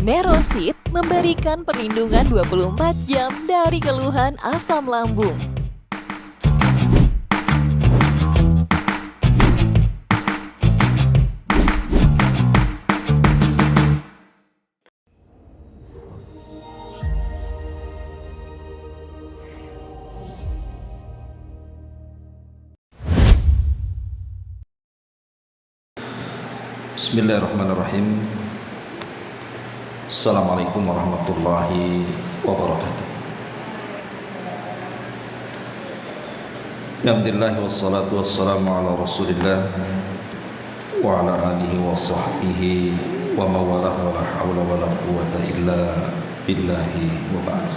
Nerosit memberikan perlindungan 24 jam dari keluhan asam lambung. Bismillahirrahmanirrahim. Assalamualaikum warahmatullahi wabarakatuh. Alhamdulillah wassalatu wassalamu ala rasulillah wa ala alihi wa sahbihi wa mawalah wa la hawla wa la quwata illa billahi wa ba'd.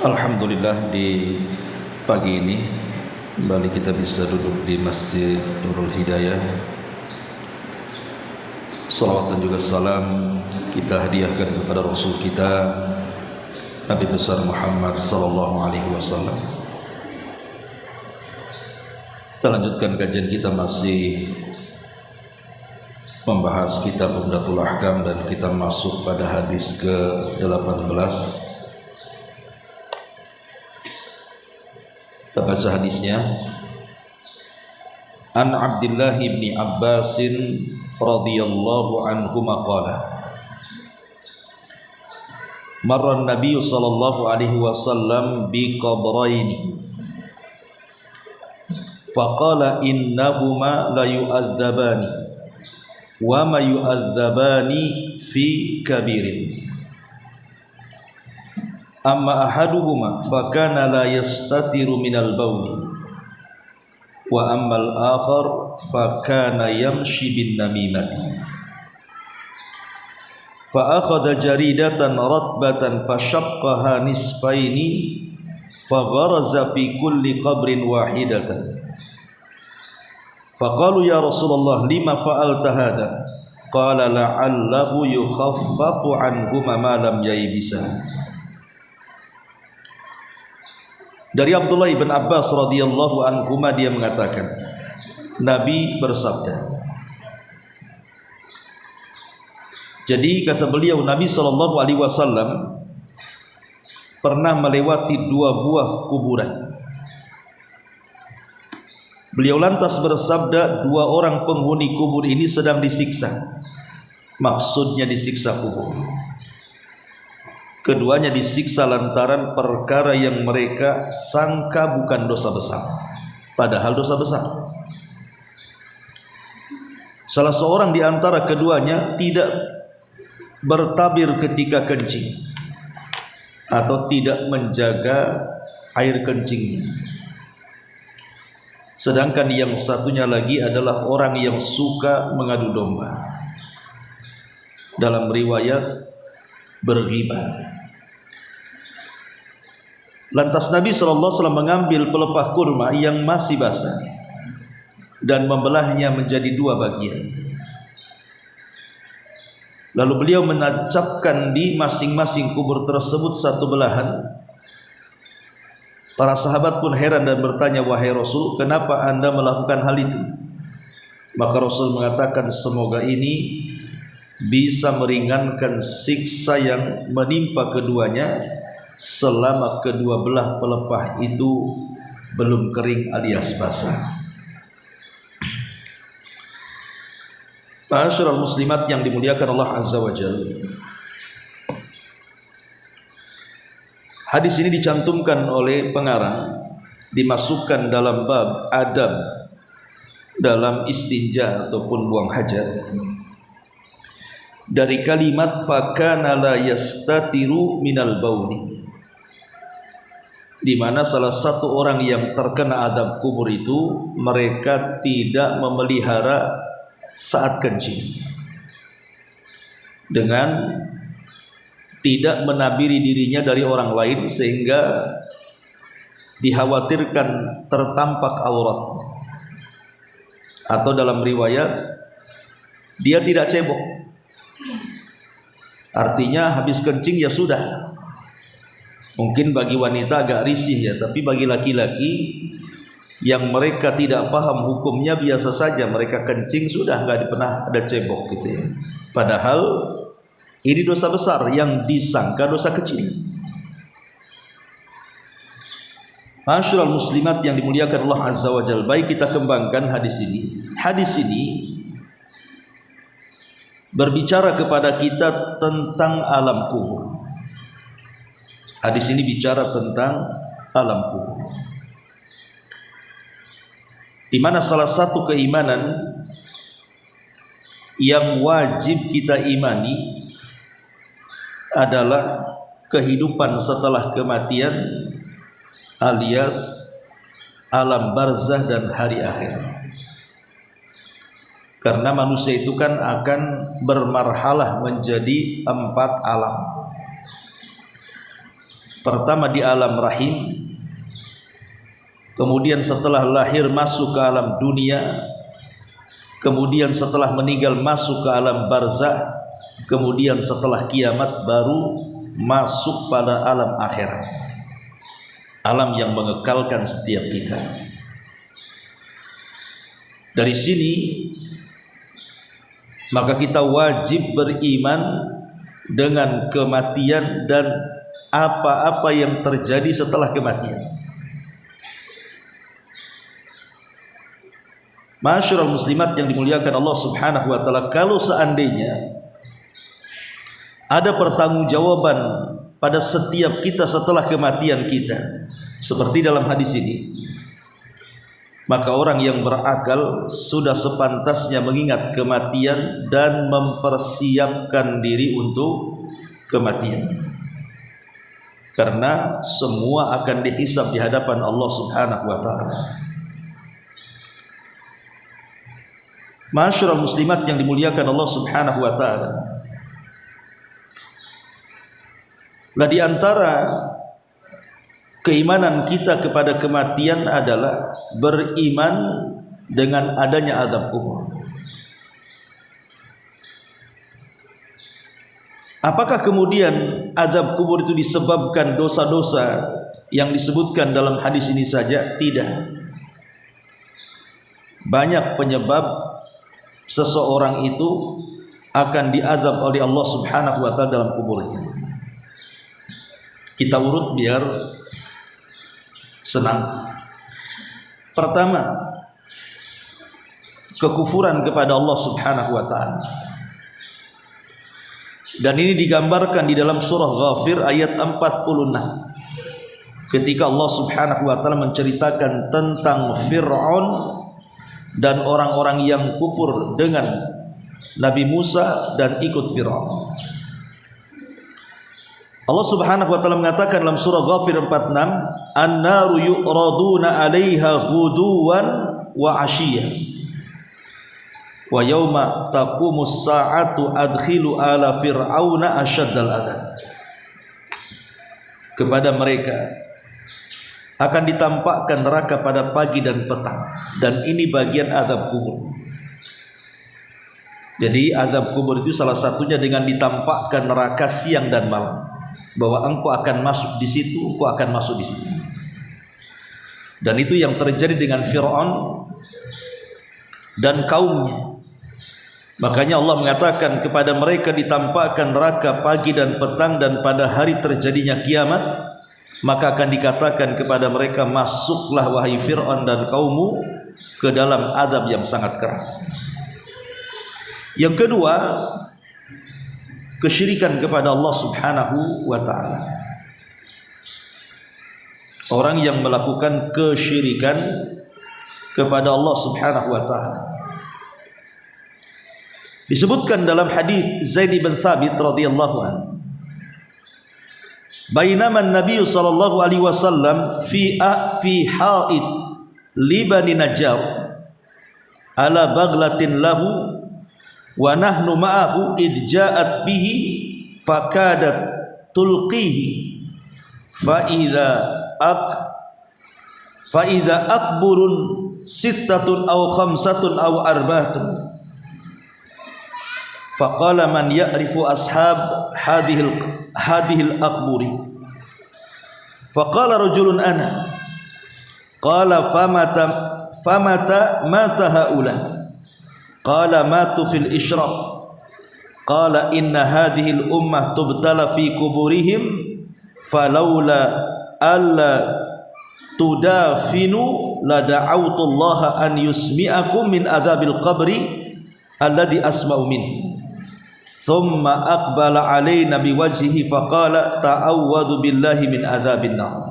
Alhamdulillah, di pagi ini kembali kita bisa duduk di Masjid Nurul Hidayah. Salawat dan juga salam kita hadiahkan kepada Rasul kita Nabi besar Muhammad sallallahu alaihi wasallam. Kita lanjutkan kajian kita, masih membahas kitab Umdatul Ahkam, dan kita masuk pada hadis ke-18. Kita baca hadisnya. An Abdullah bin Abbas radhiyallahu anhu qala marra an-nabiy sallallahu alaihi wasallam bi qabraini faqala innahuma la yu'adzabani wa ma yu'adzabani fi kabirin amma ahaduhuma fakana la yastatiru minal bawli wa ammal akhar fakana yamshi bin namimati fa akhadha jaridatan ratbatan fashaqqaha nisfaini fagharaza fi kulli qabrin wahidatan faqalu ya Rasulullah lima fa'alta hadha qala la'allahu yukhaffafu anhuma ma lam yaybisa. Dari Abdullah bin Abbas radhiyallahu anhuma, dia mengatakan, Nabi bersabda. Jadi kata beliau, Nabi sallallahu alaihi wasallam pernah melewati dua buah kuburan. Beliau lantas bersabda, dua orang penghuni kubur ini sedang disiksa. Maksudnya disiksa kubur. Keduanya disiksa lantaran perkara yang mereka sangka bukan dosa besar, padahal dosa besar. Salah seorang di antara keduanya tidak bertabir ketika kencing atau tidak menjaga air kencingnya. Sedangkan yang satunya lagi adalah orang yang suka mengadu domba. Dalam riwayat berghibah. Lantas Nabi SAW mengambil pelepah kurma yang masih basah dan membelahnya menjadi dua bagian. Lalu beliau menancapkan di masing-masing kubur tersebut satu belahan. Para sahabat pun heran dan bertanya, wahai Rasul, kenapa anda melakukan hal itu? Maka Rasul mengatakan, semoga ini bisa meringankan siksa yang menimpa keduanya selama kedua belah pelepah itu belum kering alias basah. Ma'asyiral muslimat yang dimuliakan Allah Azza wa Jalla, hadis ini dicantumkan oleh pengarang, dimasukkan dalam bab adab dalam istinja ataupun buang hajat, dari kalimat fakana la yastatiru minal bauli, di mana salah satu orang yang terkena azab kubur itu mereka tidak memelihara saat kencing, dengan tidak menabiri dirinya dari orang lain sehingga dikhawatirkan tertampak aurat, atau dalam riwayat dia tidak cebok. Artinya habis kencing ya sudah. Mungkin bagi wanita agak risih ya, tapi bagi laki-laki yang mereka tidak paham hukumnya, biasa saja mereka kencing sudah nggak pernah ada cebok gitu ya. Padahal ini dosa besar yang disangka dosa kecil. Ma'asyiral muslimat yang dimuliakan Allah Azza wa Jalla, baik kita kembangkan hadis ini. Hadis ini berbicara kepada kita tentang alam kubur. Hadis ini bicara tentang alam kubur, di mana salah satu keimanan yang wajib kita imani adalah kehidupan setelah kematian, alias alam barzah dan hari akhir. Karena manusia itu kan akan bermarhalah menjadi 4 alam. Pertama di alam rahim, kemudian setelah lahir masuk ke alam dunia, kemudian setelah meninggal masuk ke alam barzah, kemudian setelah kiamat baru masuk pada alam akhirat, alam yang mengekalkan setiap kita. Dari sini maka kita wajib beriman dengan kematian dan apa-apa yang terjadi setelah kematian. Ma'asyiral muslimat yang dimuliakan Allah Subhanahu wa taala, kalau seandainya ada pertanggungjawaban pada setiap kita setelah kematian kita, seperti dalam hadis ini, maka orang yang berakal sudah sepantasnya mengingat kematian dan mempersiapkan diri untuk kematian. Karena semua akan dihisab di hadapan Allah Subhanahu wa taala. Ma'asyiral muslimat yang dimuliakan Allah Subhanahu wa taala, lah di antara keimanan kita kepada kematian adalah beriman dengan adanya azab kubur. Apakah kemudian azab kubur itu disebabkan dosa-dosa yang disebutkan dalam hadis ini saja? Tidak. Banyak penyebab seseorang itu akan diazab oleh Allah Subhanahu wa taala dalam kuburnya. Kita urut biar senang. Pertama, kekufuran kepada Allah Subhanahu wa taala. Dan ini digambarkan di dalam surah Ghafir ayat 46. Ketika Allah Subhanahu wa taala menceritakan tentang Fir'aun dan orang-orang yang kufur dengan Nabi Musa dan ikut Fir'aun. Allah Subhanahu wa taala mengatakan dalam surah Ghafir 46, "An-naru yu'raduna 'alaiha ghuduwan wa 'ashiyyan. Wa yauma taqumus sa'atu adkhilu ala fir'auna asyaddal adzab." Kepada mereka akan ditampakkan neraka pada pagi dan petang, dan ini bagian azab kubur. Jadi azab kubur itu salah satunya dengan ditampakkan neraka siang dan malam, bahwa engkau akan masuk di situ, engkau akan masuk di situ. Dan itu yang terjadi dengan Fir'aun dan kaumnya. Makanya Allah mengatakan kepada mereka ditampakkan neraka pagi dan petang, dan pada hari terjadinya kiamat maka akan dikatakan kepada mereka, masuklah wahai Fir'aun dan kaummu ke dalam azab yang sangat keras. Yang kedua, kesyirikan kepada Allah Subhanahu wa taala. Orang yang melakukan kesyirikan kepada Allah Subhanahu wa taala. Disebutkan dalam hadis Zaid bin Thabit radhiyallahu anhu, bainama Nabi sallallahu alaihi wasallam fi haid li Bani Najjar ala baglatin lahu wa nahnu ma'ahu id ja'at bihi fakadat tulqihi fa idza akburun sittatun aw khamsatun aw arba'atun. Faqala man ya'rifu ashab hadhil akburi. Faqala rajulun ana. Qala famata mata haula. Qala matu fil isyraq. Qala inna hadhihi al ummah tubtala fi kuburihim falaula alla tudafinu la da'awtu Allah an yusmi'akum min adzabil qabri alladhi asma'u min. Thumma aqbala alaina biwajhihi faqala ta'awwadhu billahi min adzabin nar.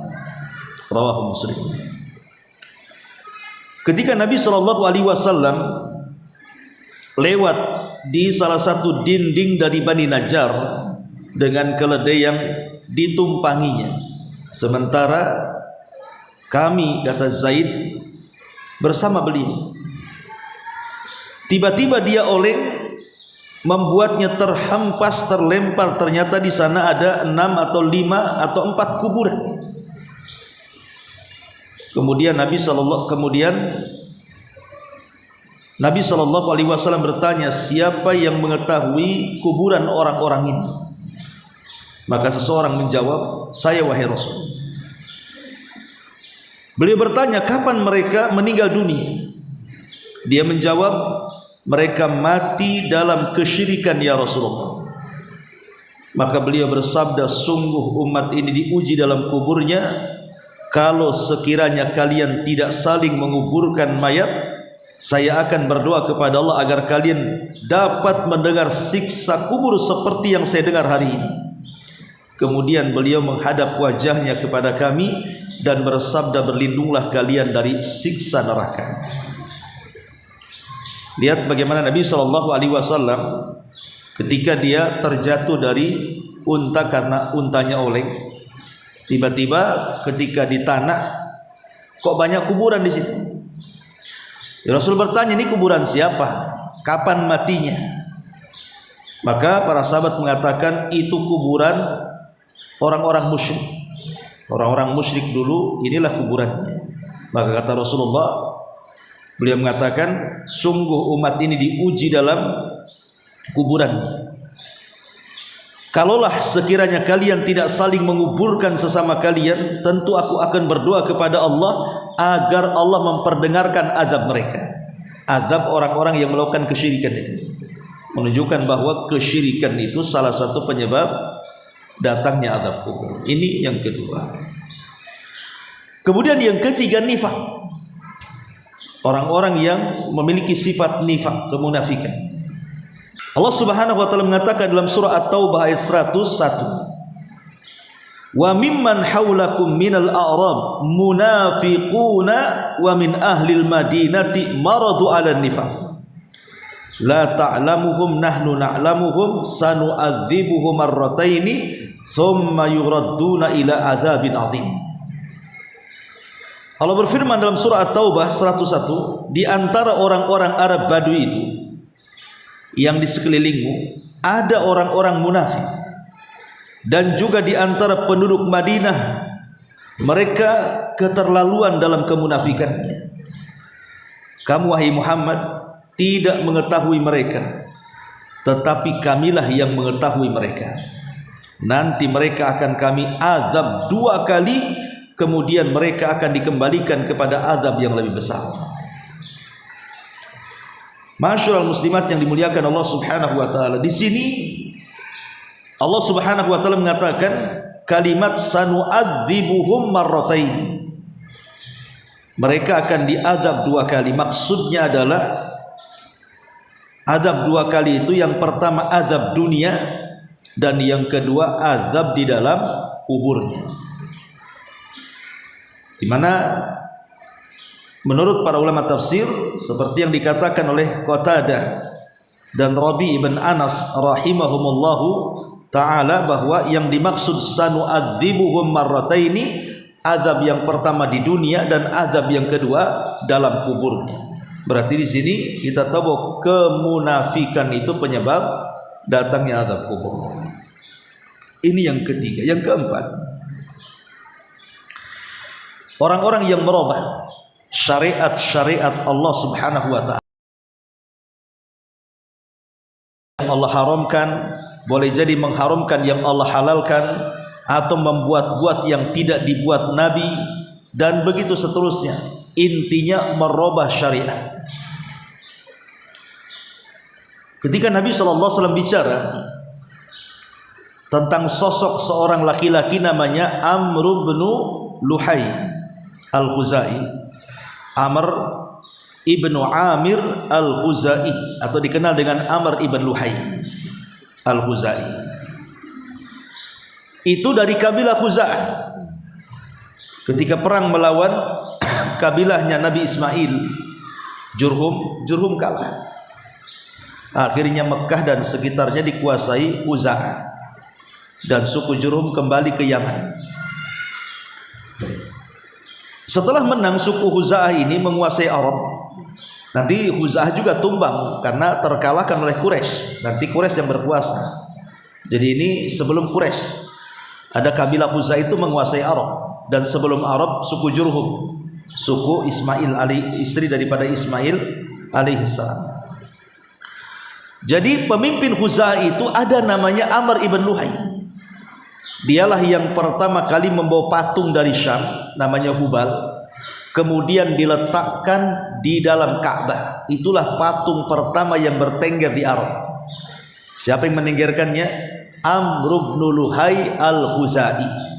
Rawahu Muslim. Ketika Nabi SAW lewat di salah satu dinding dari Bani Najjar dengan keledai yang ditumpanginya, sementara kami, kata Zaid, bersama beliau, tiba-tiba dia oleng, membuatnya terhempas, terlempar. Ternyata di sana ada 6 atau 5 atau 4 kuburan. Kemudian Nabi SAW bertanya, siapa yang mengetahui kuburan orang-orang ini? Maka seseorang menjawab, saya wahai Rasul. Beliau bertanya, kapan mereka meninggal dunia? Dia menjawab, mereka mati dalam kesyirikan ya Rasulullah. Maka beliau bersabda, sungguh umat ini diuji dalam kuburnya. Kalau sekiranya kalian tidak saling menguburkan mayat, saya akan berdoa kepada Allah agar kalian dapat mendengar siksa kubur seperti yang saya dengar hari ini. Kemudian beliau menghadap wajahnya kepada kami dan bersabda, berlindunglah kalian dari siksa neraka. Lihat bagaimana Nabi SAW ketika dia terjatuh dari unta karena untanya oleng, tiba-tiba ketika di tanah kok banyak kuburan di situ. Rasul bertanya, ini kuburan siapa? Kapan matinya? Maka para sahabat mengatakan, itu kuburan orang-orang musyrik. Orang-orang musyrik dulu, inilah kuburannya. Maka kata Rasulullah, beliau mengatakan, sungguh umat ini diuji dalam kuburannya. Kalaulah sekiranya kalian tidak saling menguburkan sesama kalian, tentu aku akan berdoa kepada Allah agar Allah memperdengarkan azab mereka. Azab orang-orang yang melakukan kesyirikan itu. Menunjukkan bahwa kesyirikan itu salah satu penyebab datangnya azab kubur. Ini yang kedua. Kemudian yang ketiga, nifaq. Orang-orang yang memiliki sifat nifaq, kemunafikan. Allah Subhanahu wa taala mengatakan dalam surah At-Taubah ayat 101, wa mimman haulakum minal a'rab munafiquna wa min ahlil madinati maradu 'alan nifaq la ta'lamuhum nahnu na'lamuhum sanu'adzibuhum marrataini thumma yuradduna ila adzabin 'adzim. Allah berfirman dalam surah At-Taubah 101, di antara orang-orang Arab Badui itu yang di sekelilingmu ada orang-orang munafik, dan juga di antara penduduk Madinah mereka keterlaluan dalam kemunafikannya. Kamu wahai Muhammad tidak mengetahui mereka, tetapi kamilah yang mengetahui mereka. Nanti mereka akan kami azab 2 kali, kemudian mereka akan dikembalikan kepada azab yang lebih besar. Masyarul muslimat yang dimuliakan Allah Subhanahu wa taala, di sini Allah Subhanahu wa taala mengatakan kalimat sanu'adzibuhum marrataini. Mereka akan diazab 2 kali. Maksudnya adalah azab 2 kali itu, yang pertama azab dunia dan yang kedua azab di dalam kuburnya. Di mana menurut para ulama tafsir, seperti yang dikatakan oleh Qatadah dan Rabi ibn Anas rahimahumullahu ta'ala, bahwa yang dimaksud sanu'adzibuhum marrataini, azab yang pertama di dunia dan azab yang kedua dalam kuburnya. Berarti di sini kita tahu bahwa kemunafikan itu penyebab datangnya azab kubur. Ini yang ketiga. Yang keempat, orang-orang yang merubah syariat-syariat Allah Subhanahu wa ta'ala. Yang Allah haramkan, boleh jadi mengharamkan yang Allah halalkan, atau membuat-buat yang tidak dibuat Nabi, dan begitu seterusnya. Intinya merubah syariat. Ketika Nabi SAW bicara tentang sosok seorang laki-laki namanya Amr bin Luhai Al-Khuzai, Amr ibnu Amir Al-Khuzai, atau dikenal dengan Amr ibn Luhai Al-Khuzai, itu dari kabilah Khuza'ah. Ketika perang melawan kabilahnya Nabi Ismail, Jurhum kalah. Akhirnya Mekah dan sekitarnya dikuasai Khuza'ah, dan suku Jurhum kembali ke Yaman. Setelah menang, suku Khuza'ah ini menguasai Arab. Nanti Khuza'ah juga tumbang karena terkalahkan oleh Quraisy. Nanti Quraisy yang berkuasa. Jadi ini sebelum Quraisy, ada kabilah Khuza'ah itu menguasai Arab. Dan sebelum Arab, suku Jurhum, suku Ismail, istri daripada Ismail alaihissalam. Jadi pemimpin Khuza'ah itu ada namanya Amr ibn Luhai. Dialah yang pertama kali membawa patung dari Syam, namanya Hubal, kemudian diletakkan di dalam Ka'bah. Itulah patung pertama yang bertengger di Arab. Siapa yang menenggerkannya? Amr ibn Luhai Al-Khuzai.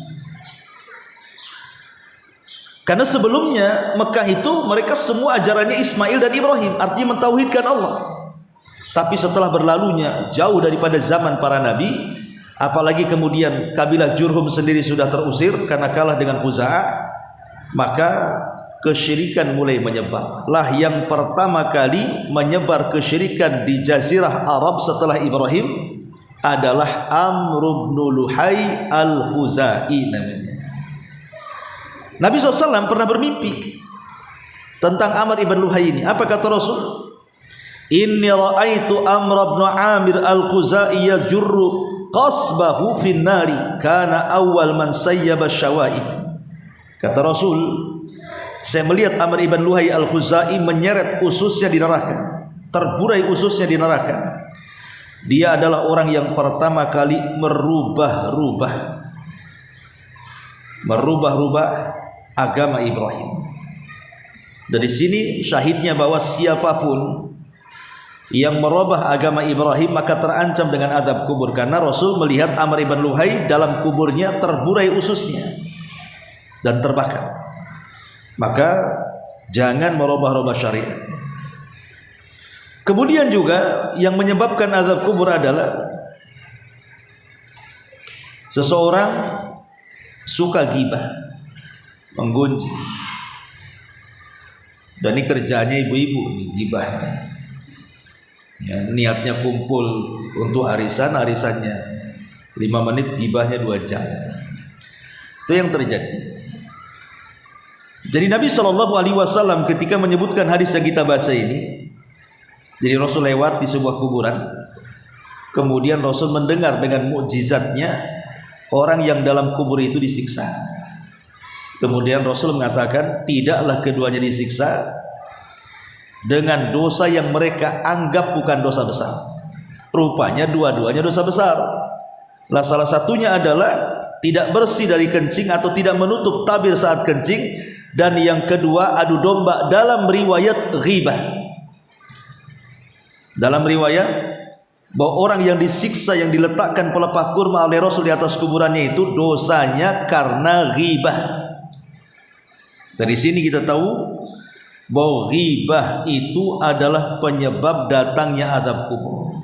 Karena sebelumnya Mekah itu mereka semua ajarannya Ismail dan Ibrahim, artinya mentauhidkan Allah. Tapi setelah berlalunya jauh daripada zaman para nabi, apalagi kemudian kabilah Jurhum sendiri sudah terusir karena kalah dengan Khuza'ah, maka kesyirikan mulai menyebar. Lah yang pertama kali menyebar kesyirikan di jazirah Arab setelah Ibrahim adalah Amr ibn Luhai Al-Khuzai namanya. Nabi SAW pernah bermimpi tentang Amr ibn Luhai ini. Apa kata Rasul? Inni ra'aitu Amr ibn Amir Al-Khuzai yajurru qasbahu fin nari kana awal man sayyaba syawaib. Kata Rasul, saya melihat Amr ibn Luhai Al-Khuzai menyeret ususnya di neraka, terburai ususnya di neraka. Dia adalah orang yang pertama kali merubah-rubah agama Ibrahim. Dari sini syahidnya bahwa siapapun yang merubah agama Ibrahim maka terancam dengan azab kubur, karena Rasul melihat Amr ibn Luhai dalam kuburnya terburai ususnya dan terbakar. Maka jangan merubah-rubah syariat. Kemudian juga yang menyebabkan azab kubur adalah seseorang suka ghibah, menggunjing. Dan ini kerjanya ibu-ibu nih, ghibahnya. Ya, niatnya kumpul untuk arisannya 5 menit, ghibahnya 2 jam. Itu yang terjadi. Jadi Nabi SAW ketika menyebutkan hadis yang kita baca ini, jadi Rasul lewat di sebuah kuburan, kemudian Rasul mendengar dengan mukjizatnya orang yang dalam kubur itu disiksa. Kemudian Rasul mengatakan tidaklah keduanya disiksa dengan dosa yang mereka anggap bukan dosa besar. Rupanya dua-duanya dosa besar. Lah salah satunya adalah tidak bersih dari kencing atau tidak menutup tabir saat kencing, dan yang kedua adu domba dalam riwayat ghibah. Dalam riwayat bahwa orang yang disiksa, yang diletakkan pelepah kurma oleh Rasul di atas kuburannya itu dosanya karena ghibah. Dari sini kita tahu bahwa ghibah itu adalah penyebab datangnya azab kubur.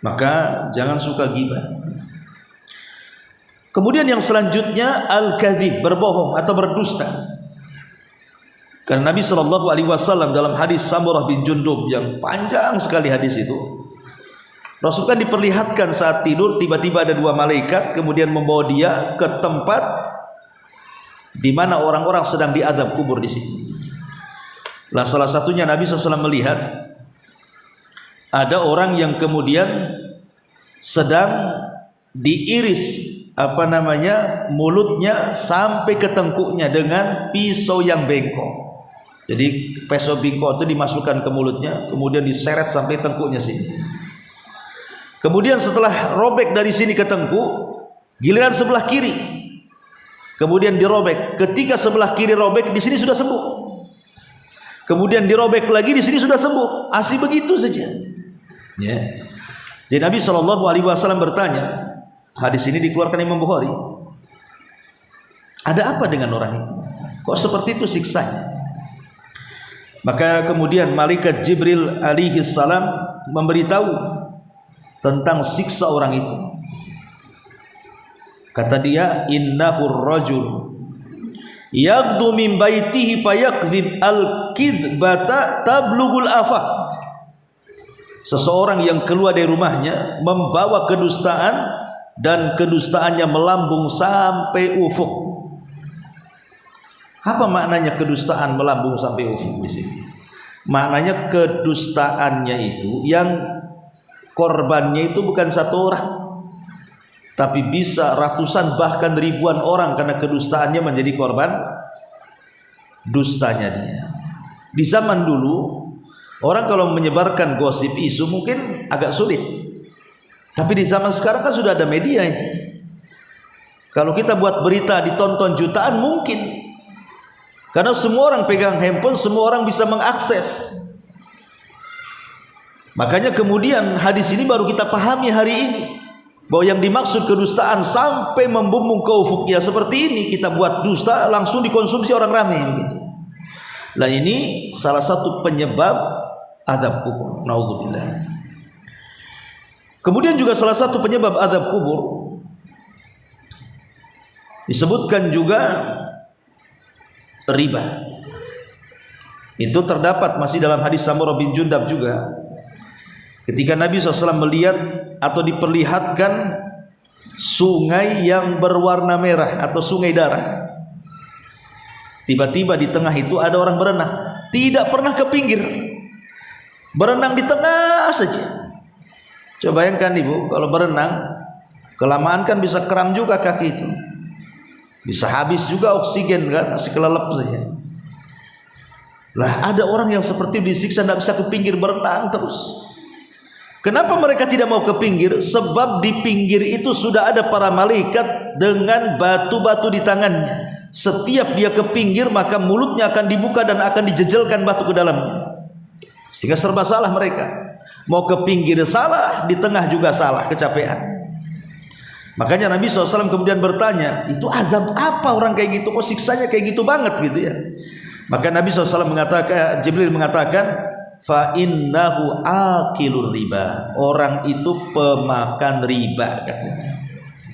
Maka jangan suka ghibah. Kemudian yang selanjutnya al-kadzib, berbohong atau berdusta. Karena Nabi SAW dalam hadis Samurah bin Jundub yang panjang sekali hadis itu, Rasul kan diperlihatkan saat tidur tiba-tiba ada 2 malaikat kemudian membawa dia ke tempat di mana orang-orang sedang diazab kubur di situ. Lah salah satunya Nabi SAW melihat ada orang yang kemudian sedang diiris mulutnya sampai ke tengkuknya dengan pisau yang bengkok. Jadi pisau bengkok itu dimasukkan ke mulutnya, kemudian diseret sampai tengkuknya sini. Kemudian setelah robek dari sini ke tengkuk, giliran sebelah kiri, kemudian dirobek. Ketika sebelah kiri robek, di sini sudah sembuh. Kemudian dirobek lagi, di sini sudah sembuh. Asli begitu saja. Ya. Jadi Nabi SAW bertanya, hadis ini dikeluarkan Imam Bukhari, ada apa dengan orang itu? Kok seperti itu siksanya? Maka kemudian malaikat Jibril alaihi salam memberitahu tentang siksa orang itu. Kata dia, innahur rajul yagdu min baitihi fayakdzib al-kidbata tablughul afaq. Seseorang yang keluar dari rumahnya membawa kedustaan dan kedustaannya melambung sampai ufuk. Apa maknanya kedustaan melambung sampai ufuk di sini? Maknanya kedustaannya itu yang korbannya itu bukan satu orang, tapi bisa ratusan bahkan ribuan orang karena kedustaannya menjadi korban dustanya dia. Di zaman dulu orang kalau menyebarkan gosip isu mungkin agak sulit, tapi di zaman sekarang kan sudah ada media ini. Kalau kita buat berita ditonton jutaan mungkin, karena semua orang pegang handphone, semua orang bisa mengakses. Makanya kemudian hadis ini baru kita pahami hari ini, bahwa yang dimaksud kedustaan sampai membumbung ke ufuk ya seperti ini. Kita buat dusta langsung dikonsumsi orang ramai begitu. Nah ini salah satu penyebab azab kubur. Naudzubillah. Kemudian juga salah satu penyebab azab kubur disebutkan juga riba. Itu terdapat masih dalam hadis Samurah bin Jundab juga, ketika Nabi SAW melihat atau diperlihatkan sungai yang berwarna merah atau sungai darah. Tiba-tiba di tengah itu ada orang berenang, tidak pernah ke pinggir, berenang di tengah saja. Coba bayangkan ibu, kalau berenang kelamaan kan bisa kram juga kaki itu, bisa habis juga oksigen kan, masih kelelep saja. Lah ada orang yang seperti disiksa, tidak bisa ke pinggir, berenang terus. Kenapa mereka tidak mau ke pinggir? Sebab di pinggir itu sudah ada para malaikat dengan batu-batu di tangannya. Setiap dia ke pinggir maka mulutnya akan dibuka dan akan dijejelkan batu ke dalamnya, sehingga serba salah mereka. Mau ke pinggir salah, di tengah juga salah, kecapean. Makanya Nabi SAW kemudian bertanya, itu azab apa orang kayak gitu? Kok siksanya kayak gitu banget gitu ya? Maka Nabi SAW mengatakan, Jibril mengatakan, fa innahu akilur riba, orang itu pemakan riba katanya.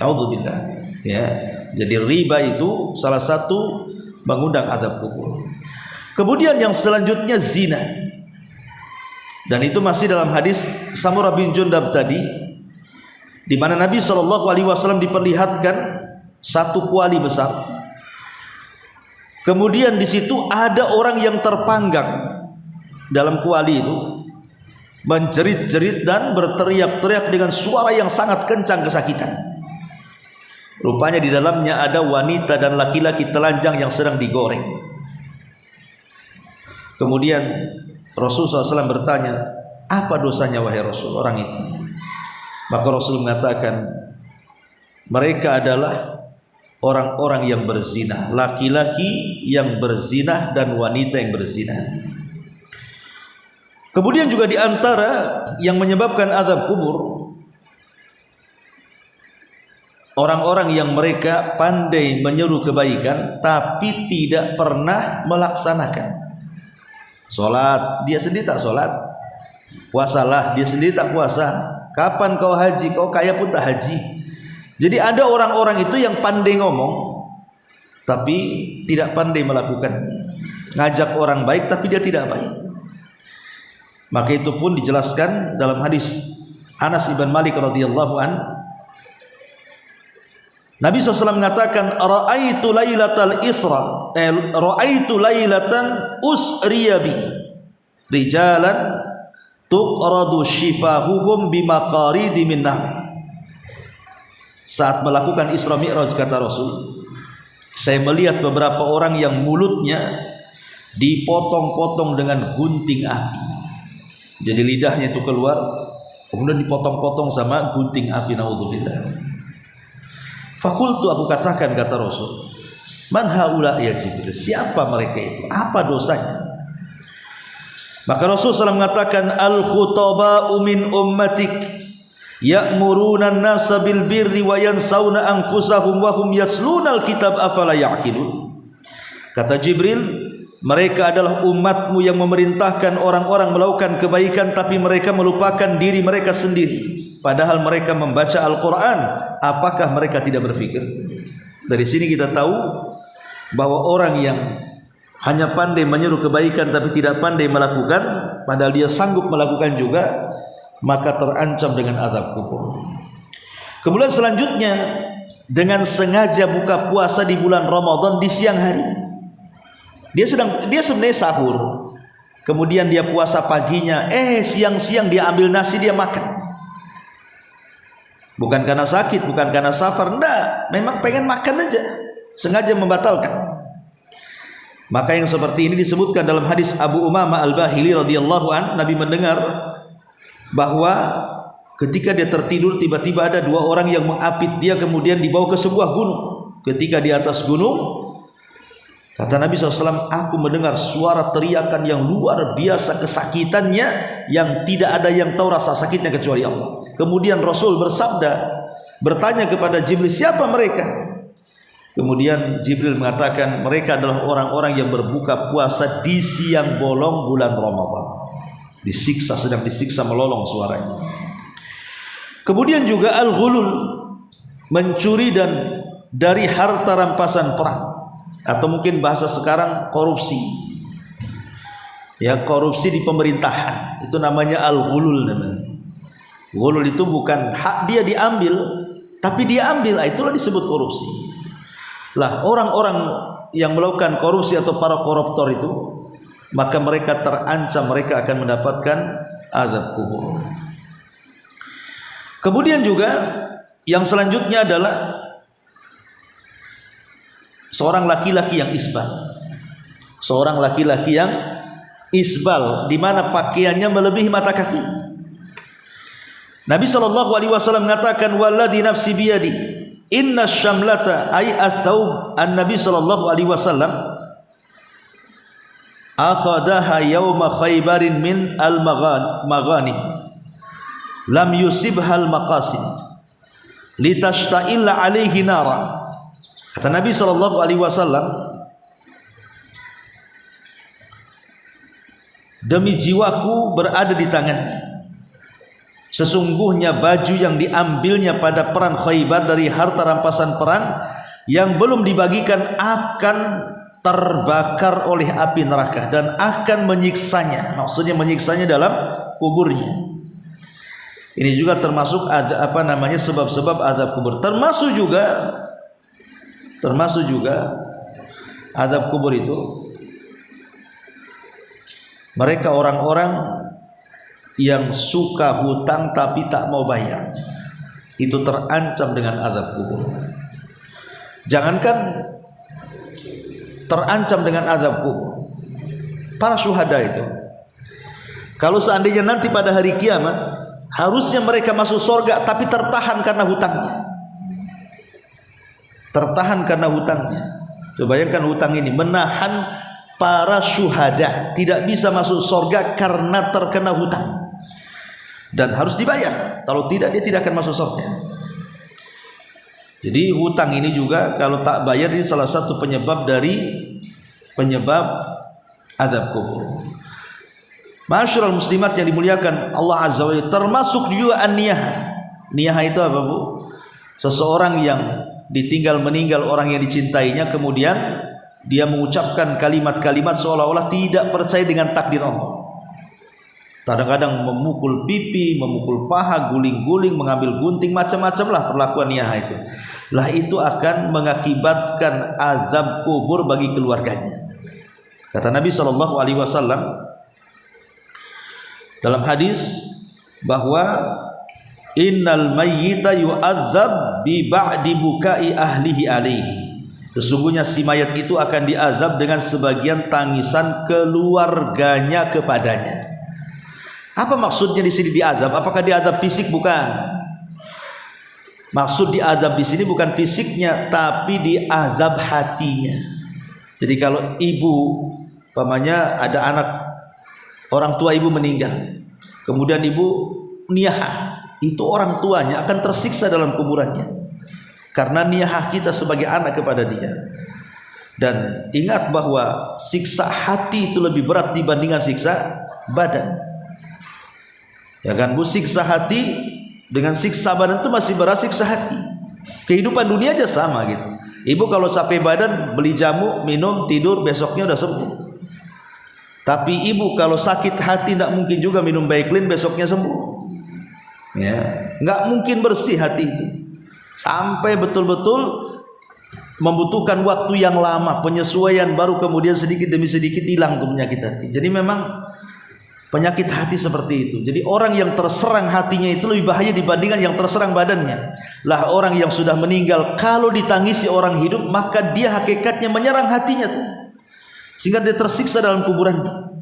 Naudzubillah. Ya, jadi riba itu salah satu mengundang azab kubur. Kemudian yang selanjutnya zina, dan itu masih dalam hadis Samurah bin Jundab tadi, di mana Nabi SAW diperlihatkan satu kuali besar. Kemudian di situ ada orang yang terpanggang dalam kuali itu, menjerit-jerit dan berteriak-teriak dengan suara yang sangat kencang kesakitan. Rupanya di dalamnya ada wanita dan laki-laki telanjang yang sedang digoreng. Kemudian Rasulullah SAW bertanya, apa dosanya wahai Rasul orang itu? Maka Rasul mengatakan, mereka adalah orang-orang yang berzina, laki-laki yang berzina dan wanita yang berzina. Kemudian juga di antara yang menyebabkan azab kubur, orang-orang yang mereka pandai menyeru kebaikan tapi tidak pernah melaksanakan. Salat, dia sendiri tak salat. Puasalah, dia sendiri tak puasa. Kapan kau haji? Kau kaya pun tak haji. Jadi ada orang-orang itu yang pandai ngomong tapi tidak pandai melakukan. Ngajak orang baik tapi dia tidak baik. Maka itu pun dijelaskan dalam hadis Anas ibn Malik radhiyallahu an. Nabi SAW mengatakan, ra'aitu lailatal isra, ra'aitu lailatan usriyabi rijalan tuqradu shifahuhum bimaqaridi min nar. Saat melakukan Isra Mi'raj, kata Rasul, saya melihat beberapa orang yang mulutnya dipotong-potong dengan gunting api. Jadi lidahnya itu keluar, kemudian dipotong-potong sama gunting api. Naudzubillah. Fakultu, aku katakan, kata Rasul, Man haula ya Jibril? Siapa mereka itu? Apa dosanya? Maka Rasulullah SAW mengatakan, al-khutaba'u min ummatik ya'muruna an-nasa bil birri wa yansawna anfusahum wa hum yasluna al-kitab afala ya'qilun. Kata Jibril, mereka adalah umatmu yang memerintahkan orang-orang melakukan kebaikan tapi mereka melupakan diri mereka sendiri, padahal mereka membaca Al-Quran. Apakah mereka tidak berpikir? Dari sini kita tahu bahwa orang yang hanya pandai menyuruh kebaikan tapi tidak pandai melakukan, padahal dia sanggup melakukan juga, maka terancam dengan azab kubur. Kemudian selanjutnya, dengan sengaja buka puasa di bulan Ramadan di siang hari. Dia sebenarnya sahur, kemudian dia puasa paginya, siang-siang dia ambil nasi, dia makan. Bukan karena sakit, bukan karena safar, enggak, memang pengen makan aja, sengaja membatalkan. Maka yang seperti ini disebutkan dalam hadis Abu Umamah Al-Bahili radhiyallahu an, Nabi mendengar bahwa ketika dia tertidur tiba-tiba ada dua orang yang mengapit dia, kemudian dibawa ke sebuah gunung. Ketika di atas gunung, kata Nabi SAW, aku mendengar suara teriakan yang luar biasa kesakitannya, yang tidak ada yang tahu rasa sakitnya kecuali Allah. Kemudian Rasul bersabda, bertanya kepada Jibril, siapa mereka? Kemudian Jibril mengatakan, mereka adalah orang-orang yang berbuka puasa di siang bolong bulan Ramadan. Disiksa, sedang disiksa melolong suaranya. Kemudian juga al-ghulul, mencuri dan dari harta rampasan perang, atau mungkin bahasa sekarang korupsi. Ya, korupsi di pemerintahan, itu namanya al-ghulul namanya. Ghulul itu bukan hak dia diambil, tapi dia ambil, itulah disebut korupsi. Lah, orang-orang yang melakukan korupsi atau para koruptor itu, maka mereka terancam, mereka akan mendapatkan azab kubur. Kemudian juga yang selanjutnya adalah seorang laki-laki yang isbal. Seorang laki-laki yang isbal, di mana pakaiannya melebihi mata kaki. Nabi SAW mengatakan, walladhi nafsi biyadi, inna syamlata ay athawb, an-Nabi SAW akhadaha yawma khaybarin min al-maghanim lam yusibhal maqasim litashta'illa alaihi nara. Kata Nabi SAW, demi jiwaku berada di tangannya, sesungguhnya baju yang diambilnya pada perang Khaybar dari harta rampasan perang yang belum dibagikan akan terbakar oleh api neraka dan akan menyiksanya. Maksudnya menyiksanya dalam kuburnya. Ini juga termasuk sebab-sebab azab kubur. Termasuk juga azab kubur itu mereka orang-orang yang suka hutang tapi tak mau bayar, itu terancam dengan azab kubur. Jangankan terancam dengan azab kubur, para syuhada itu, kalau seandainya nanti pada hari kiamat harusnya mereka masuk surga tapi tertahan karena hutangnya. Tertahan karena hutangnya. Coba bayangkan hutang ini menahan para syuhada, tidak bisa masuk surga karena terkena hutang. Dan harus dibayar, kalau tidak dia tidak akan masuk surga. Jadi hutang ini juga kalau tak bayar, ini salah satu penyebab azab kubur. Ma'asyiral muslimat yang dimuliakan Allah Azza wa Jalla, termasuk juga an-niyahah. Niyahah itu apa, Bu? Seseorang yang ditinggal meninggal orang yang dicintainya, kemudian dia mengucapkan kalimat-kalimat seolah-olah tidak percaya dengan takdir Allah. Kadang-kadang memukul pipi, memukul paha, guling-guling, mengambil gunting, macam-macam lah perlakuan niyahah itu. Lah itu akan mengakibatkan azab kubur bagi keluarganya. Kata Nabi SAW dalam hadis bahwa innal mayyita yu'adzab bi ba'di bukai ahlihi alaihi. Sesungguhnya si mayat itu akan diazab dengan sebagian tangisan keluarganya kepadanya. Apa maksudnya di sini diazab? Apakah diazab fisik? Bukan. Maksud diazab di sini bukan fisiknya, tapi diazab hatinya. Jadi kalau ibu, umpamanya ada anak, orang tua ibu meninggal, kemudian ibu niyahah, itu orang tuanya akan tersiksa dalam kuburannya karena niyahah kita sebagai anak kepada dia. Dan ingat bahwa siksa hati itu lebih berat dibandingkan siksa badan. Ya kan Bu, siksa hati dengan siksa badan itu masih berat siksa hati. Kehidupan dunia aja sama gitu. Ibu kalau capek badan beli jamu, minum, tidur, besoknya udah sembuh. Tapi ibu kalau sakit hati tidak mungkin juga minum Baiklin besoknya sembuh. Ya, nggak mungkin bersih hati itu. Sampai betul-betul membutuhkan waktu yang lama, penyesuaian, baru kemudian sedikit demi sedikit hilang tuh penyakit hati. Jadi memang penyakit hati seperti itu. Jadi orang yang terserang hatinya itu lebih bahaya dibandingkan yang terserang badannya. Lah orang yang sudah meninggal kalau ditangisi orang hidup, maka dia hakikatnya menyerang hatinya tuh, sehingga dia tersiksa dalam kuburannya.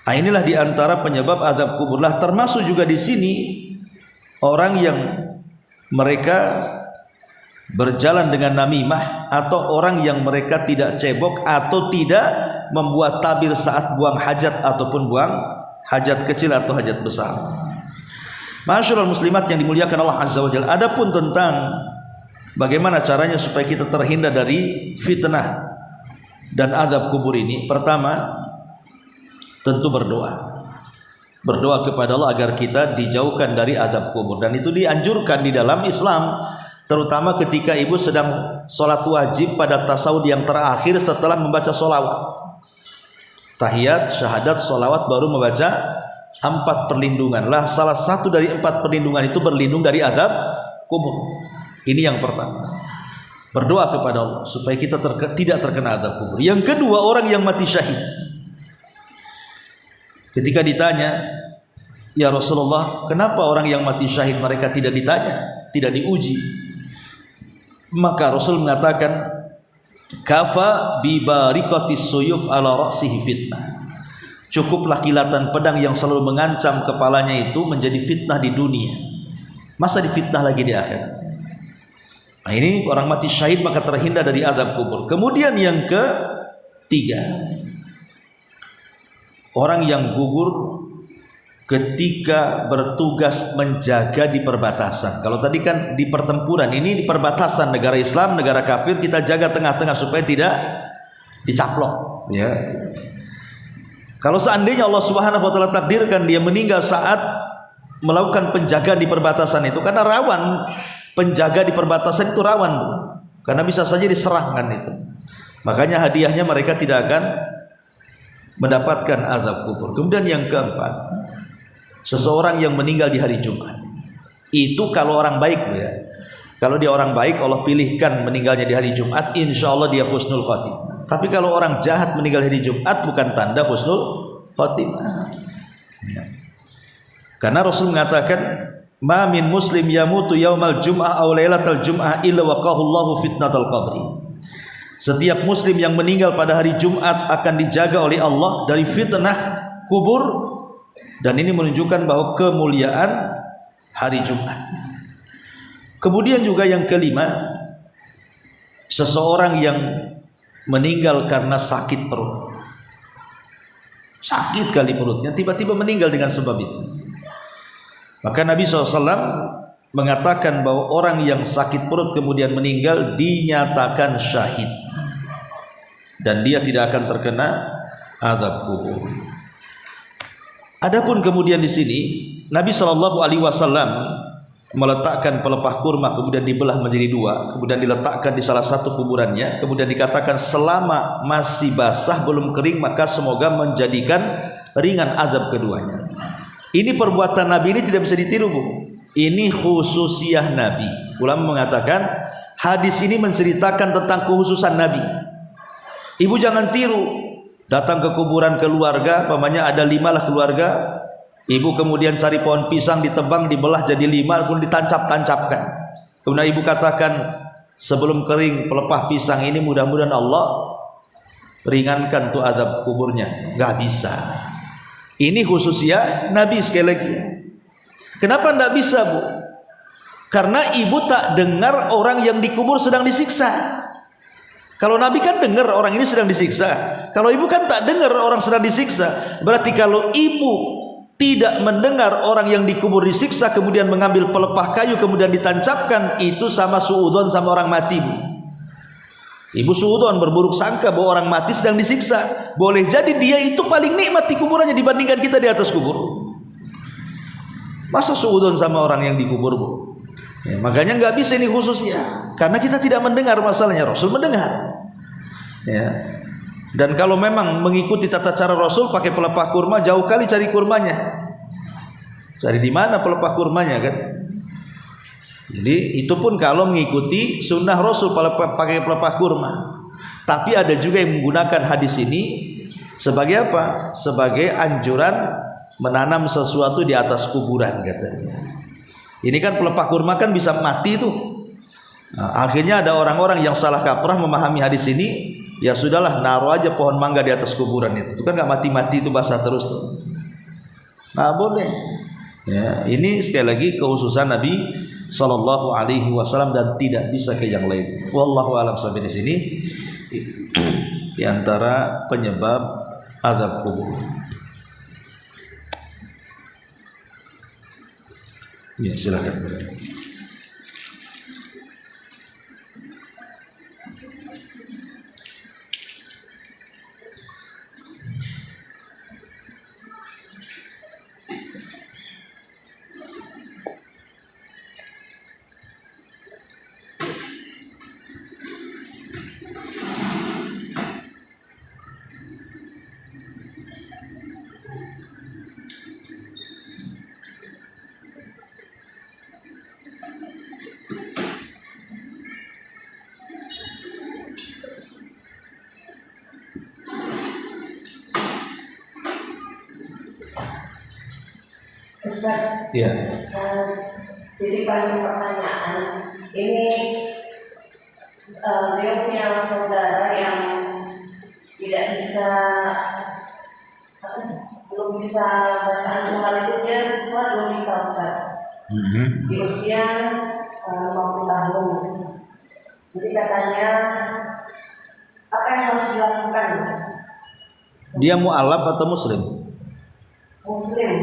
Nah, inilah diantara penyebab azab kubur. Lah termasuk juga di sini orang yang mereka berjalan dengan namimah, atau orang yang mereka tidak cebok atau tidak membuat tabir saat buang hajat ataupun buang hajat kecil atau hajat besar. Masyaallah muslimat yang dimuliakan Allah Azza wa Jalla. Adapun tentang bagaimana caranya supaya kita terhindar dari fitnah dan azab kubur ini, pertama tentu berdoa. Berdoa kepada Allah agar kita dijauhkan dari azab kubur, dan itu dianjurkan di dalam Islam, terutama ketika ibu sedang sholat wajib pada tasawuf yang terakhir setelah membaca sholawat, tahiyat, syahadat, sholawat, baru membaca 4 perlindungan. Lah salah satu dari 4 perlindungan itu berlindung dari azab kubur. Ini yang pertama, berdoa kepada Allah supaya kita tidak terkena azab kubur. Yang kedua, orang yang mati syahid, ketika ditanya, ya Rasulullah, kenapa orang yang mati syahid mereka tidak ditanya, tidak diuji? Maka Rasul mengatakan, kafa bi barikatis suyuf ala ra'sihi fitnah. Cukuplah kilatan pedang yang selalu mengancam kepalanya itu menjadi fitnah di dunia, masa difitnah lagi di akhirat. Nah, ini orang mati syahid maka terhindar dari azab kubur. Kemudian yang ketiga, orang yang gugur ketika bertugas menjaga di perbatasan. Kalau tadi kan di pertempuran, ini di perbatasan negara Islam, negara kafir, kita jaga tengah-tengah supaya tidak dicaplok, ya. Kalau seandainya Allah Subhanahu wa taala takdirkan dia meninggal saat melakukan penjagaan di perbatasan itu, karena rawan, penjaga di perbatasan itu rawan, karena bisa saja diserangkan itu. Makanya hadiahnya mereka tidak akan mendapatkan azab kubur. Kemudian yang keempat, seseorang yang meninggal di hari Jumat, itu kalau orang baik ya, kalau dia orang baik Allah pilihkan meninggalnya di hari Jumat, insya Allah dia husnul khotimah. Tapi kalau orang jahat meninggal di hari Jumat, bukan tanda husnul khotimah ya. Karena Rasul mengatakan, ma min muslim yamutu yaumal jum'ah aw lailatal jum'ah illa waqahullahu fitnatal qabri. Setiap muslim yang meninggal pada hari Jumat akan dijaga oleh Allah dari fitnah kubur. Dan ini menunjukkan bahwa kemuliaan hari Jumat. Kemudian juga yang kelima, seseorang yang meninggal karena sakit perut. Sakit kali perutnya, tiba-tiba meninggal dengan sebab itu. Maka Nabi SAW mengatakan bahwa orang yang sakit perut kemudian meninggal dinyatakan syahid, dan dia tidak akan terkena azab kubur. Adapun kemudian di sini Nabi Shallallahu Alaihi Wasallam meletakkan pelepah kurma, kemudian dibelah menjadi 2, kemudian diletakkan di salah satu kuburannya, kemudian dikatakan selama masih basah belum kering maka semoga menjadikan ringan azab keduanya. Ini perbuatan Nabi ini tidak bisa ditiru, Bu. Ini khususiyah Nabi. Ulama mengatakan hadis ini menceritakan tentang kekhususan Nabi. Ibu jangan tiru. Datang ke kuburan keluarga, pamannya ada 5 lah keluarga, ibu kemudian cari pohon pisang, ditebang, dibelah jadi 5, kemudian ditancap-tancapkan. Kemudian ibu katakan sebelum kering pelepah pisang ini mudah-mudahan Allah ringankan tuh azab kuburnya. Nggak bisa. Ini khususnya Nabi sekali lagi. Kenapa nggak bisa, Bu? Karena ibu tak dengar orang yang dikubur sedang disiksa. Kalau Nabi kan dengar orang ini sedang disiksa. Kalau ibu kan tak dengar orang sedang disiksa. Berarti kalau ibu tidak mendengar orang yang dikubur disiksa, kemudian mengambil pelepah kayu kemudian ditancapkan, itu sama suudzon, sama orang mati, Bu. Ibu suudzon, berburuk sangka bahwa orang mati sedang disiksa. Boleh jadi dia itu paling nikmat di kuburannya dibandingkan kita di atas kubur. Masa suudzon sama orang yang dikubur, Bu? Ya, makanya nggak bisa ini khusus ya, karena kita tidak mendengar masalahnya. Rasul mendengar. Ya. Dan kalau memang mengikuti tata cara Rasul pakai pelepah kurma, jauh kali cari kurmanya. Cari di mana pelepah kurmanya kan? Jadi itu pun kalau mengikuti sunnah Rasul pakai pelepah kurma. Tapi ada juga yang menggunakan hadis ini sebagai apa? Sebagai anjuran menanam sesuatu di atas kuburan katanya. Ini kan pelepah kurma kan bisa mati tuh. Nah, akhirnya ada orang-orang yang salah kaprah memahami hadis ini. Ya sudahlah, naruh aja pohon mangga di atas kuburan itu kan nggak mati-mati, itu basah terus tuh. Nah boleh. Ya, ini sekali lagi kekhususan Nabi Shallallahu Alaihi Wasallam dan tidak bisa ke yang lain. Wallahu a'lam. Sampai di sini di antara penyebab azab kubur. Ya silakan. Ustaz, Ya. jadi paling pertanyaan ini, dia punya saudara yang tidak bisa, belum bisa bacaan surat itu, dia surat belum bisa Ustaz. Di usia 50 tahun. Jadi katanya apa yang harus dilakukan? Dia mu'alaf atau muslim? Muslim.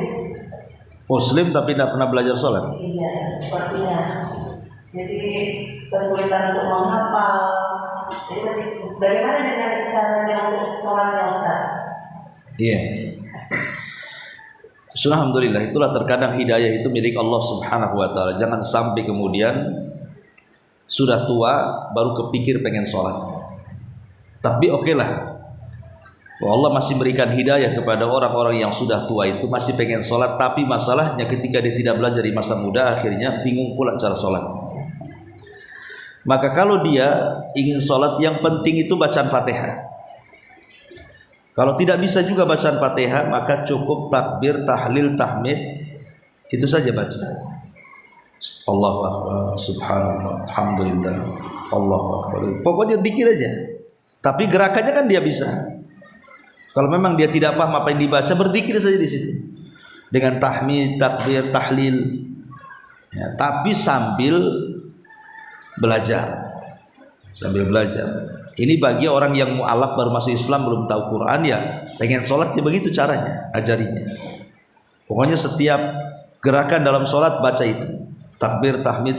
Muslim tapi tidak pernah belajar sholat. Iya, sepertinya. Jadi kesulitan untuk menghafal. Jadi bagaimana dengan caranya untuk sholatnya Ustaz? Iya. Alhamdulillah, itulah terkadang hidayah itu milik Allah Subhanahu wa taala. Jangan sampai kemudian sudah tua baru kepikir pengen sholat. Tapi oke lah, Allah masih berikan hidayah kepada orang-orang yang sudah tua itu masih pengen sholat. Tapi masalahnya ketika dia tidak belajar di masa muda, akhirnya bingung pula cara sholat. Maka kalau dia ingin sholat, yang penting itu bacaan Fatihah. Kalau tidak bisa juga bacaan Fatihah, maka cukup takbir, tahlil, tahmid, itu saja baca. Allahu Akbar, Subhanallah, Alhamdulillah, Allahu Akbar. Pokoknya dikir aja. Tapi gerakannya kan dia bisa. Kalau memang dia tidak paham apa yang dibaca, berzikir saja di situ dengan tahmid, takbir, tahlil. Ya, tapi sambil belajar. Sambil belajar. Ini bagi orang yang mu'alaf baru masuk Islam, belum tahu Quran, ya pengen sholat, ya begitu caranya, ajarinya. Pokoknya setiap gerakan dalam sholat baca itu, takbir, tahmid,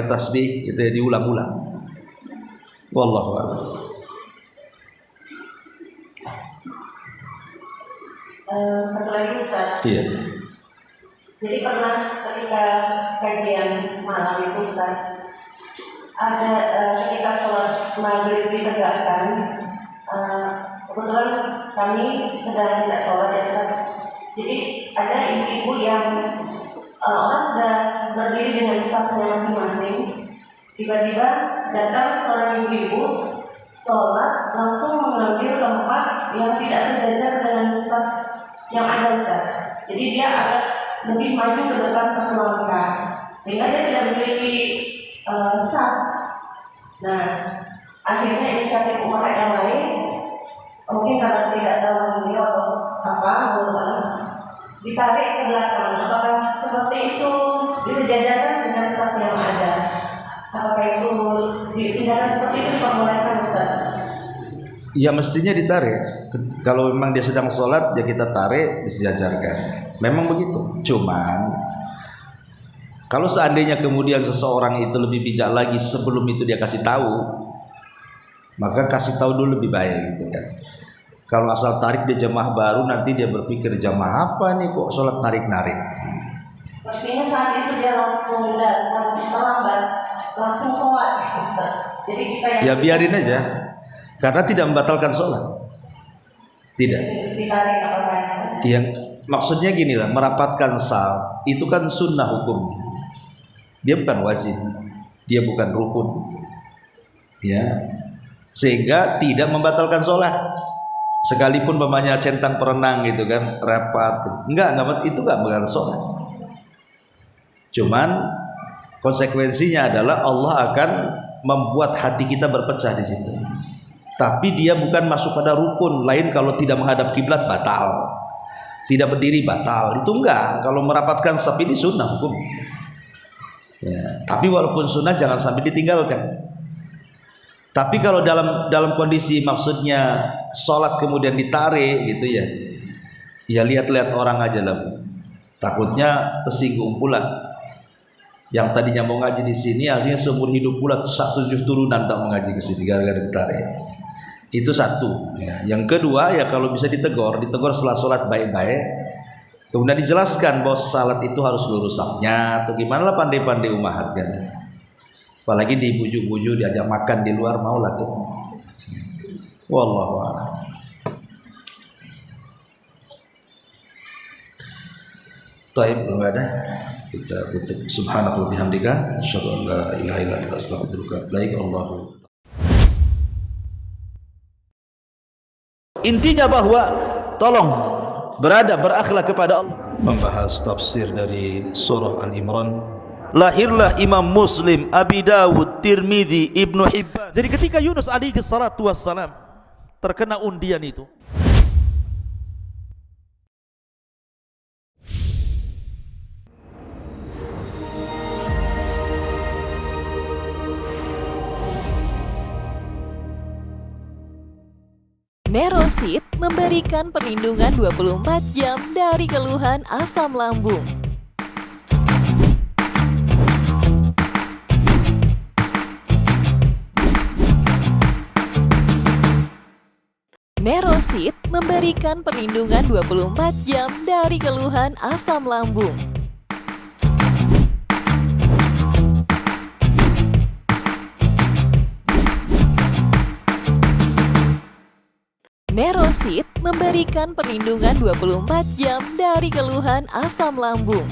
tasbih, itu ya diulang-ulang. Wallahu a'lam. Satu lagi Ustaz. Iya. Jadi pernah ketika kajian malam itu Ustaz, ada ketika sholat maghrib ditegakkan, kebetulan kami sedang tidak sholat ya Ustaz. Jadi ada ibu-ibu yang orang sudah berdiri dengan safnya masing-masing, tiba-tiba datang seorang ibu-ibu sholat langsung mengambil tempat yang tidak sejajar dengan saf yang ada Ustaz. Jadi dia agak lebih maju ke depan satu langkah, sehingga dia tidak memiliki saf. Nah, akhirnya inisiatif umat yang lain, mungkin karena tidak tahu beliau atau apa, ditarik ke belakang. Apakah seperti itu disejajarkan dengan tindakan seperti itu diperbolehkan Ustaz? Ya mestinya ditarik. Kalau memang dia sedang sholat, ya kita tarik, disejajarkan. Memang begitu. Cuman kalau seandainya kemudian seseorang itu lebih bijak lagi sebelum itu dia kasih tahu, maka kasih tahu dulu lebih baik gitu kan. Kalau asal tarik dia jamaah baru, nanti dia berpikir jamaah apa nih kok sholat narik-narik. Artinya saat itu dia langsung datang terlambat, langsung sholat Ustaz. Jadi kita yang Ya biarin aja, karena tidak membatalkan sholat. Tidak. ditarik apa Ustaz? Yang maksudnya gini lah, merapatkan saf itu kan sunnah hukumnya. Dia bukan wajib, dia bukan rukun. Ya. Sehingga tidak membatalkan sholat. Sekalipun mamanya centang perenang gitu kan, rapat. Enggak, itu enggak membatalkan sholat. Cuman konsekuensinya adalah Allah akan membuat hati kita berpecah di situ. Tapi dia bukan masuk pada rukun. Lain kalau tidak menghadap kiblat batal, tidak berdiri batal. Itu enggak. Kalau merapatkan saf ini sunnah hukum. Ya. Tapi walaupun sunnah jangan sampai ditinggalkan. Tapi kalau dalam kondisi maksudnya sholat kemudian ditarik gitu ya, ya lihat-lihat orang aja lah. Takutnya tersinggung pula. Yang tadinya mau ngaji di sini akhirnya seumur hidup pula 7 turunan tak mengaji ke sini gara-gara ditarik. Itu satu. Ya. Yang kedua ya kalau bisa ditegur setelah sholat baik-baik. Kemudian dijelaskan bahwa salat itu harus lurus safnya atau gimana lah, pandai-pandai umahat kan. Apalagi dibujuk-bujuk diajak makan di luar, mau lah tuh. Wallahu a'lam. Taib belum ada. Kita tutup. Subhanallah bihamdika asyhadu an la ilaha illa anta astaghfiruka wa atubu ilaik. Intinya bahwa tolong berakhlak kepada Allah. Membahas tafsir dari surah Al-Imran. Lahirlah Imam Muslim, Abi Dawud, Tirmidzi, Ibnu Hibban. Jadi ketika Yunus alaihi salatu wassalam terkena undian itu, Nerosit memberikan perlindungan 24 jam dari keluhan asam lambung. Nerosit memberikan perlindungan 24 jam dari keluhan asam lambung. Nerosit memberikan perlindungan 24 jam dari keluhan asam lambung.